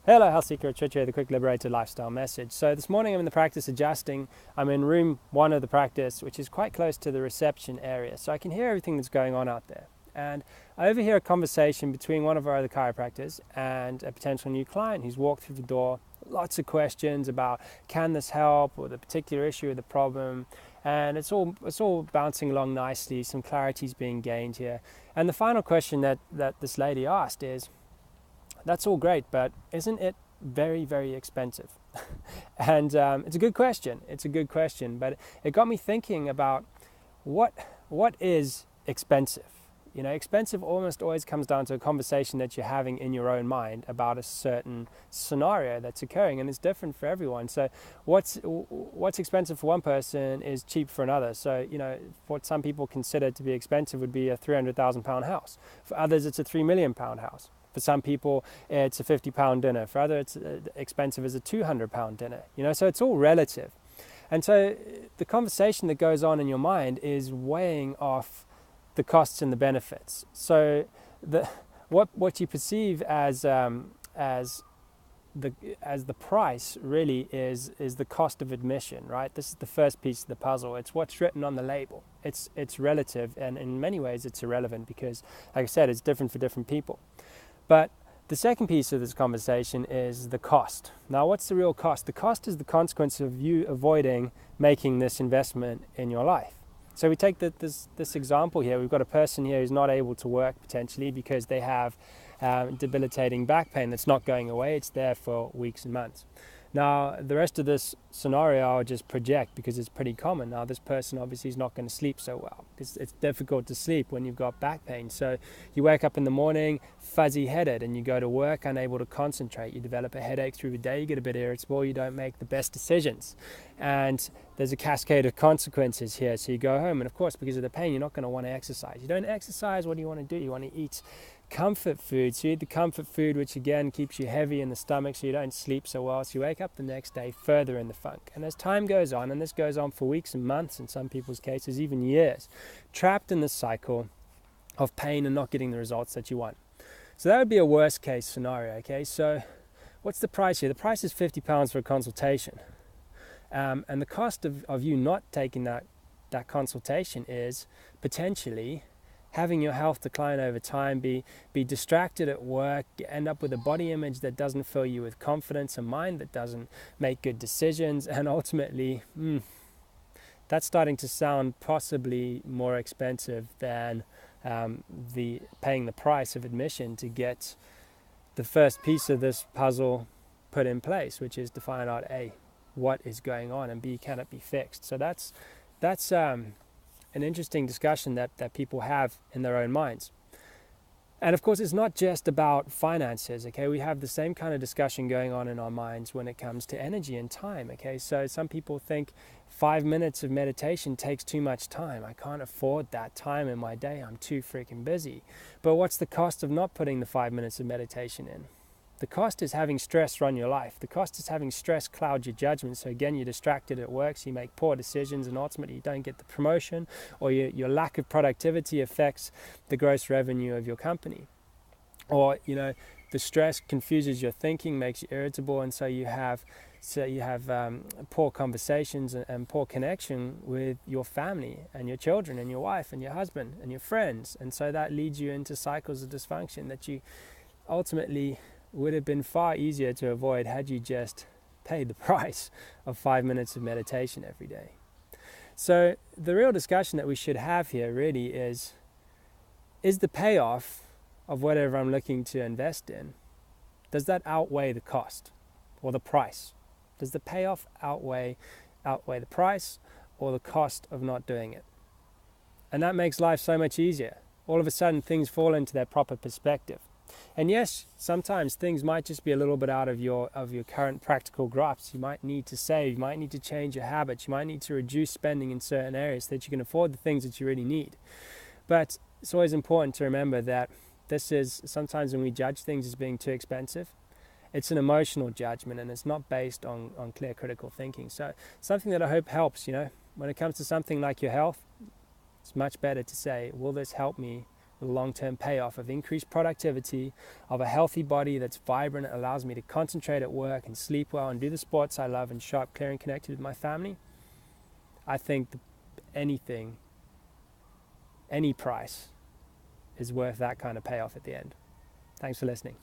Hello, health seeker, Church here, the quick liberated lifestyle message. So this morning I'm in the practice adjusting. I'm in room 1 of the practice, which is quite close to the reception area, so I can hear everything that's going on out there. And I overhear a conversation between one of our other chiropractors and a potential new client who's walked through the door. Lots of questions about can this help, or the particular issue or the problem, and it's all bouncing along nicely. Some clarity's being gained here. And the final question that this lady asked is, that's all great, but isn't it very, very expensive? And it's a good question. It's a good question, but it got me thinking about what is expensive. You know, expensive almost always comes down to a conversation that you're having in your own mind about a certain scenario that's occurring, and it's different for everyone. So what's expensive for one person is cheap for another. So, you know, what some people consider to be expensive would be a £300,000 house. For others, it's a £3 million house. For some people, it's a £50 dinner. For others, it's expensive as a £200 dinner. You know, so it's all relative. And so the conversation that goes on in your mind is weighing off the costs and the benefits. So what you perceive as the price really is the cost of admission, right? This is the first piece of the puzzle. It's what's written on the label. It's relative, and in many ways it's irrelevant because, like I said, it's different for different people. But the second piece of this conversation is the cost. Now, what's the real cost? The cost is the consequence of you avoiding making this investment in your life. So we take this example here. We've got a person here who's not able to work potentially because they have debilitating back pain that's not going away. It's there for weeks and months. Now, the rest of this scenario I'll just project because it's pretty common. Now, this person obviously is not going to sleep so well because it's difficult to sleep when you've got back pain. So you wake up in the morning fuzzy-headed and you go to work unable to concentrate. You develop a headache through the day, you get a bit irritable, you don't make the best decisions. And there's a cascade of consequences here. So you go home, and of course, because of the pain, you're not going to want to exercise. You don't exercise, what do you want to do? You want to eat comfort food. So you eat the comfort food, which again keeps you heavy in the stomach, so you don't sleep so well. So you wake up the next day further in the funk. And as time goes on, and this goes on for weeks and months, in some people's cases even years, trapped in this cycle of pain and not getting the results that you want. So that would be a worst case scenario. Okay, so what's the price here? The price is £50 for a consultation, and the cost of you not taking that consultation is potentially having your health decline over time, be distracted at work, end up with a body image that doesn't fill you with confidence, a mind that doesn't make good decisions, and ultimately, that's starting to sound possibly more expensive than paying the price of admission to get the first piece of this puzzle put in place, which is to find out A, what is going on, and B, can it be fixed? So that's an interesting discussion that people have in their own minds. And of course, it's not just about finances, okay? We have the same kind of discussion going on in our minds when it comes to energy and time, okay? So some people think 5 minutes of meditation takes too much time. I can't afford that time in my day. I'm too freaking busy. But what's the cost of not putting the 5 minutes of meditation in? The cost is having stress run your life. The cost is having stress cloud your judgment. So again, you're distracted at work, so you make poor decisions, and ultimately you don't get the promotion, or your lack of productivity affects the gross revenue of your company. Or, you know, the stress confuses your thinking, makes you irritable, and so you have poor conversations and poor connection with your family and your children and your wife and your husband and your friends. And so that leads you into cycles of dysfunction that you ultimately would have been far easier to avoid had you just paid the price of 5 minutes of meditation every day. So the real discussion that we should have here really is the payoff of whatever I'm looking to invest in, does that outweigh the cost or the price? Does the payoff outweigh the price or the cost of not doing it? And that makes life so much easier. All of a sudden things fall into their proper perspective. And yes, sometimes things might just be a little bit out of your current practical grasp. You might need to save, you might need to change your habits, you might need to reduce spending in certain areas so that you can afford the things that you really need. But it's always important to remember that this is, sometimes when we judge things as being too expensive, it's an emotional judgment and it's not based on clear critical thinking. So something that I hope helps, you know, when it comes to something like your health, it's much better to say, will this help me the long-term payoff of increased productivity, of a healthy body that's vibrant, allows me to concentrate at work and sleep well and do the sports I love and show up clear and connected with my family, I think anything, any price is worth that kind of payoff at the end. Thanks for listening.